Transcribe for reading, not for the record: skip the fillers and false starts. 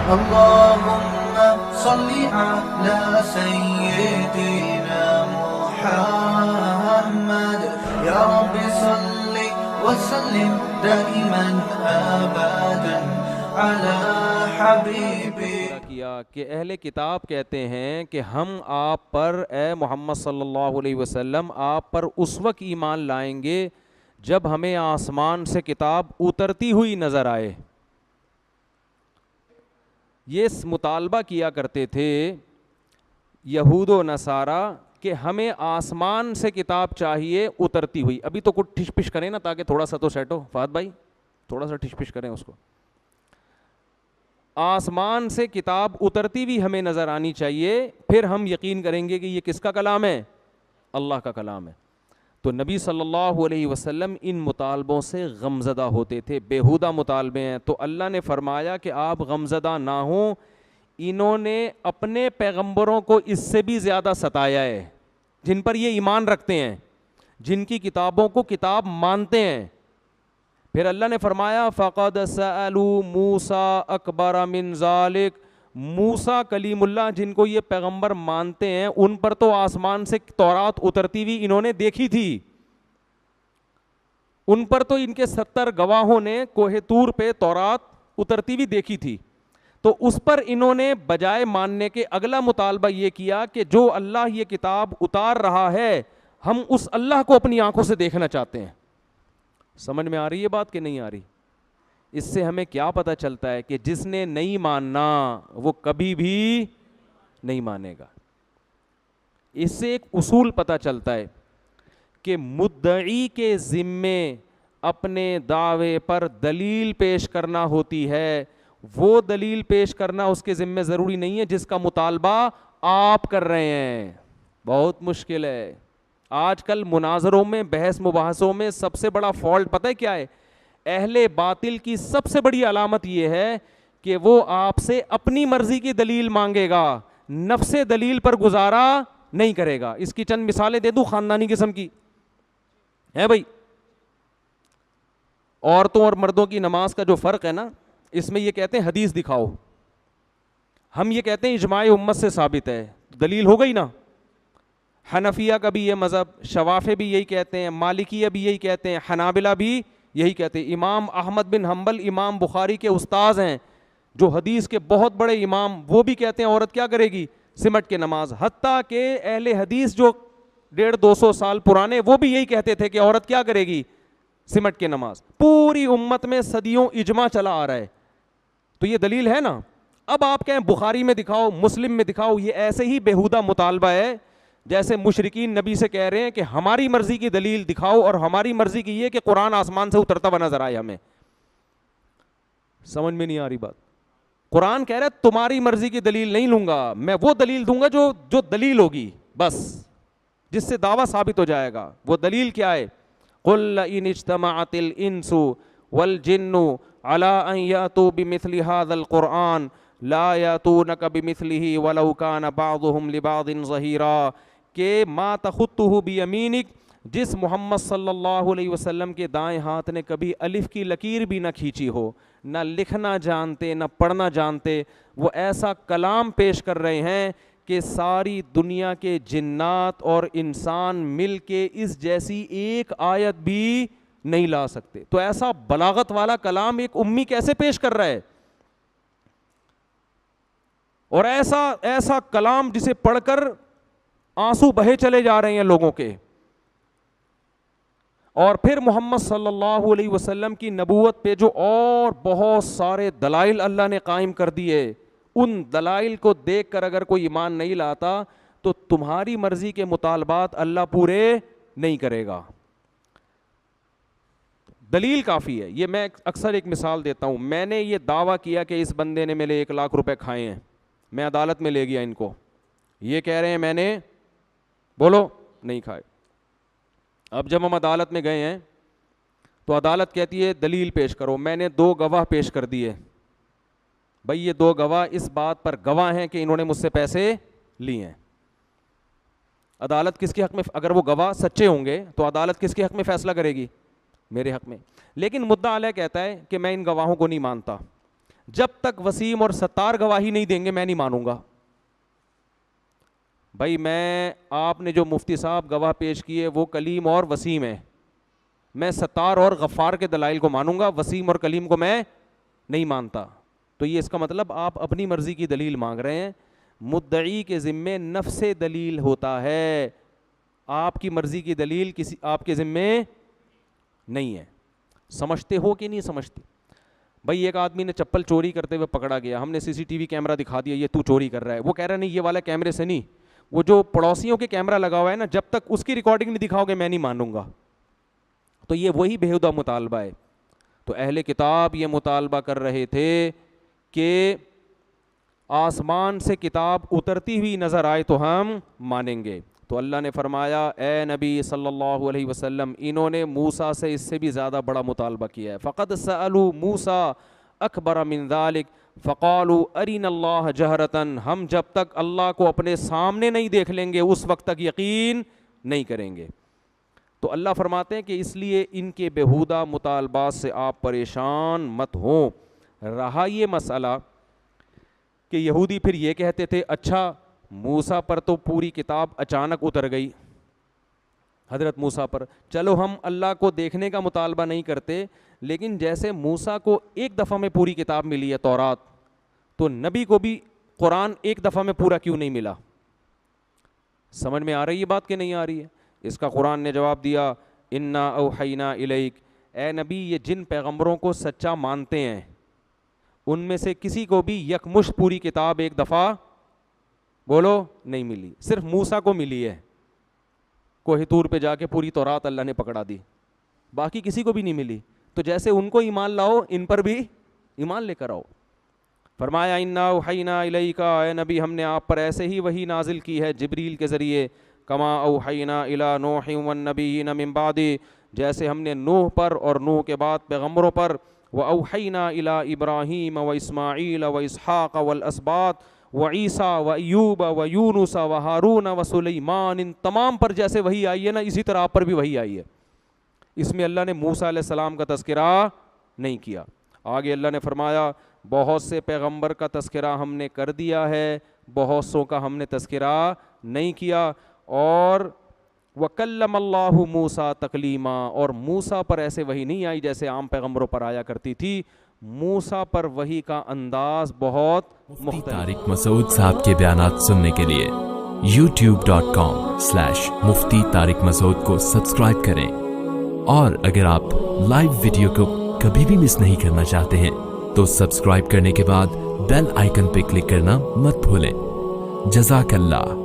اللهم صل على سيدنا محمد يا رب صل وسلم دائما ابدا على حبيبك. کیا کہ اہل کتاب کہتے ہیں کہ ہم آپ پر اے محمد صلی اللہ علیہ وسلم آپ پر اس وقت ایمان لائیں گے جب ہمیں آسمان سے کتاب اترتی ہوئی نظر آئے. یہ مطالبہ کیا کرتے تھے یہود و نصارہ کہ ہمیں آسمان سے کتاب چاہیے اترتی ہوئی. ابھی تو کچھ ٹھش پش کریں نا تاکہ تھوڑا سا تو سیٹ ہو. فہد بھائی تھوڑا سا ٹھش پش کریں اس کو. آسمان سے کتاب اترتی ہوئی ہمیں نظر آنی چاہیے, پھر ہم یقین کریں گے کہ یہ کس کا کلام ہے؟ اللہ کا کلام ہے. تو نبی صلی اللہ علیہ وسلم ان مطالبوں سے غمزدہ ہوتے تھے. بیہودہ مطالبے ہیں. تو اللہ نے فرمایا کہ آپ غمزدہ نہ ہوں, انہوں نے اپنے پیغمبروں کو اس سے بھی زیادہ ستایا ہے جن پر یہ ایمان رکھتے ہیں, جن کی کتابوں کو کتاب مانتے ہیں. پھر اللہ نے فرمایا فَقَدْ سَأَلُوا مُوسَىٰ أَكْبَرَ مِنْ ذَلِكَ, موسیٰ کلیم اللہ جن کو یہ پیغمبر مانتے ہیں ان پر تو آسمان سے تورات اترتی ہوئی انہوں نے دیکھی تھی. ان پر تو ان کے 70 گواہوں نے کوہ طور پہ تورات اترتی ہوئی دیکھی تھی. تو اس پر انہوں نے بجائے ماننے کے اگلا مطالبہ یہ کیا کہ جو اللہ یہ کتاب اتار رہا ہے ہم اس اللہ کو اپنی آنکھوں سے دیکھنا چاہتے ہیں. سمجھ میں آ رہی ہے بات کہ نہیں آ رہی؟ اس سے ہمیں کیا پتہ چلتا ہے کہ جس نے نہیں ماننا وہ کبھی بھی نہیں مانے گا. اس سے ایک اصول پتہ چلتا ہے کہ مدعی کے ذمے اپنے دعوے پر دلیل پیش کرنا ہوتی ہے. وہ دلیل پیش کرنا اس کے ذمے ضروری نہیں ہے جس کا مطالبہ آپ کر رہے ہیں. بہت مشکل ہے. آج کل مناظروں میں بحث مباحثوں میں سب سے بڑا فالٹ پتہ ہے کیا ہے؟ اہل باطل کی سب سے بڑی علامت یہ ہے کہ وہ آپ سے اپنی مرضی کی دلیل مانگے گا, نفس دلیل پر گزارا نہیں کرے گا. اس کی چند مثالیں دے دوں خاندانی قسم کی ہے بھائی. عورتوں اور مردوں کی نماز کا جو فرق ہے نا, اس میں یہ کہتے ہیں حدیث دکھاؤ, ہم یہ کہتے ہیں اجماع امت سے ثابت ہے. دلیل ہو گئی نا. حنفیہ کا بھی یہ مذہب, شوافی بھی یہی کہتے ہیں, مالکیہ بھی یہی کہتے ہیں, حنابلہ بھی یہی کہتے ہیں. امام احمد بن حنبل امام بخاری کے استاذ ہیں جو حدیث کے بہت بڑے امام, وہ بھی کہتے ہیں عورت کیا کرے گی؟ سمٹ کے نماز. حتیٰ کہ اہل حدیث جو 150-200 سال پرانے وہ بھی یہی کہتے تھے کہ عورت کیا کرے گی؟ سمٹ کے نماز. پوری امت میں صدیوں اجماع چلا آ رہا ہے. تو یہ دلیل ہے نا. اب آپ کہیں بخاری میں دکھاؤ, مسلم میں دکھاؤ, یہ ایسے ہی بیہودہ مطالبہ ہے جیسے مشرکین نبی سے کہہ رہے ہیں کہ ہماری مرضی کی دلیل دکھاؤ اور ہماری مرضی کی یہ کہ قرآن آسمان سے اترتا ہوا نظر آئے ہمیں. سمجھ میں نہیں آ رہی بات. قرآن کہہ رہا ہے تمہاری مرضی کی دلیل نہیں لوں گا, میں وہ دلیل دوں گا جو دلیل ہوگی, بس جس سے دعویٰ ثابت ہو جائے گا. وہ دلیل کیا ہے؟ قُلْ إِنِ اجْتَمَعَتِ الْإِنسُ وَالْجِنُّ عَلَىٰ أَن يَأْتُوا بِمِثْلِ هَذَا الْقُرْآنِ لَا يَأْتُونَكَ بِمِثْلِهِ وَلَوْ كَانَ بَعْضُهُمْ لِبَعْضٍ ظَهِيرًا, کہ ما تخطہ بیمینک, جس محمد صلی اللہ علیہ وسلم کے دائیں ہاتھ نے کبھی الف کی لکیر بھی نہ کھینچی ہو, نہ لکھنا جانتے نہ پڑھنا جانتے, وہ ایسا کلام پیش کر رہے ہیں کہ ساری دنیا کے جنات اور انسان مل کے اس جیسی ایک آیت بھی نہیں لا سکتے. تو ایسا بلاغت والا کلام ایک امی کیسے پیش کر رہا ہے؟ اور ایسا کلام جسے پڑھ کر آنسو بہے چلے جا رہے ہیں لوگوں کے. اور پھر محمد صلی اللہ علیہ وسلم کی نبوت پہ جو اور بہت سارے دلائل اللہ نے قائم کر دیے, ان دلائل کو دیکھ کر اگر کوئی ایمان نہیں لاتا تو تمہاری مرضی کے مطالبات اللہ پورے نہیں کرے گا. دلیل کافی ہے. یہ میں اکثر ایک مثال دیتا ہوں. میں نے یہ دعویٰ کیا کہ اس بندے نے میرے 1 لاکھ روپے کھائے ہیں, میں عدالت میں لے گیا ان کو, یہ کہہ رہے ہیں میں نے بولو نہیں کھائے. اب جب ہم عدالت میں گئے ہیں تو عدالت کہتی ہے دلیل پیش کرو. میں نے 2 گواہ پیش کر دیے. بھائی یہ 2 گواہ اس بات پر گواہ ہیں کہ انہوں نے مجھ سے پیسے لیے ہیں. عدالت کس کے حق میں؟ اگر وہ گواہ سچے ہوں گے تو عدالت کس کے حق میں فیصلہ کرے گی؟ میرے حق میں. لیکن مدعا علیہ کہتا ہے کہ میں ان گواہوں کو نہیں مانتا. جب تک وسیم اور ستار گواہی نہیں دیں گے میں نہیں مانوں گا. بھائی میں آپ نے جو مفتی صاحب گواہ پیش کیے وہ کلیم اور وسیم ہے, میں ستار اور غفار کے دلائل کو مانوں گا, وسیم اور کلیم کو میں نہیں مانتا. تو یہ اس کا مطلب آپ اپنی مرضی کی دلیل مانگ رہے ہیں. مدعی کے ذمے نفس دلیل ہوتا ہے, آپ کی مرضی کی دلیل کسی آپ کے ذمے نہیں ہے. سمجھتے ہو کہ نہیں سمجھتے؟ بھائی ایک آدمی نے چپل چوری کرتے ہوئے پکڑا گیا, ہم نے سی سی ٹی وی کیمرہ دکھا دیا یہ تو چوری کر رہا ہے, وہ کہہ رہا نہیں یہ والا کیمرے سے نہیں, وہ جو پڑوسیوں کے کیمرہ لگا ہوا ہے نا, جب تک اس کی ریکارڈنگ نہیں دکھاؤ گے میں نہیں مانوں گا. تو یہ وہی بےہودہ مطالبہ ہے. تو اہل کتاب یہ مطالبہ کر رہے تھے کہ آسمان سے کتاب اترتی ہوئی نظر آئے تو ہم مانیں گے. تو اللہ نے فرمایا اے نبی صلی اللہ علیہ وسلم, انہوں نے موسیٰ سے اس سے بھی زیادہ بڑا مطالبہ کیا ہے. فقد سألوا موسیٰ اکبر من ذلک فقالوا ارنا اللہ جہرتاً, ہم جب تک اللہ کو اپنے سامنے نہیں دیکھ لیں گے اس وقت تک یقین نہیں کریں گے. تو اللہ فرماتے ہیں کہ اس لیے ان کے بےہودہ مطالبات سے آپ پریشان مت ہوں. رہا یہ مسئلہ کہ یہودی پھر یہ کہتے تھے اچھا موسیٰ پر تو پوری کتاب اچانک اتر گئی, حضرت موسیٰ پر چلو ہم اللہ کو دیکھنے کا مطالبہ نہیں کرتے, لیکن جیسے موسیٰ کو ایک دفعہ میں پوری کتاب ملی ہے تورات, تو نبی کو بھی قرآن ایک دفعہ میں پورا کیوں نہیں ملا؟ سمجھ میں آ رہی ہے بات کہ نہیں آ رہی ہے؟ اس کا قرآن نے جواب دیا انا اوحینا الیک, اے نبی یہ جن پیغمبروں کو سچا مانتے ہیں ان میں سے کسی کو بھی یکمشت پوری کتاب ایک دفعہ بولو نہیں ملی, صرف موسیٰ کو ملی ہے. کوہ طور پہ جا کے پوری تورات اللہ نے پکڑا دی, باقی کسی کو بھی نہیں ملی. تو جیسے ان کو ایمان لاؤ ان پر بھی ایمان لے کر آؤ. فرمایا انا اوحینا الیک, اے نبی ہم نے آپ پر ایسے ہی وحی نازل کی ہے جبریل کے ذریعے, کما اوحینا الی نوح والنبیین من بعد, جیسے ہم نے نوح پر اور نوح کے بعد پیغمبروں پر, واوحینا الی ابراہیم واسماعیل واسحاق والاسباط وعیسیٰ وایوب ویونس وہارون وسلیمان, ان تمام پر جیسے وحی آئی ہے نا اسی طرح آپ پر بھی وحی آئی ہے. اس میں اللہ نے موسیٰ علیہ السلام کا تذکرہ نہیں کیا. آگے اللہ نے فرمایا بہت سے پیغمبر کا تذکرہ ہم نے کر دیا ہے, بہت سوں کا ہم نے تذکرہ نہیں کیا. اور وَكَلَّمَ اللَّهُ مُوسَىٰ تَكْلِيمًا, اور موسیٰ پر ایسے وحی نہیں آئی جیسے عام پیغمبروں پر آیا کرتی تھی. موسیٰ پر وحی کا انداز بہت مختلف. طارق مسعود صاحب کے بیانات سننے کے لیے youtube.com/مفتی طارق مسعود کو سبسکرائب کریں, اور اگر آپ لائیو ویڈیو کو کبھی بھی مس نہیں کرنا چاہتے ہیں تو سبسکرائب کرنے کے بعد بیل آئیکن پہ کلک کرنا مت بھولیں. جزاک اللہ.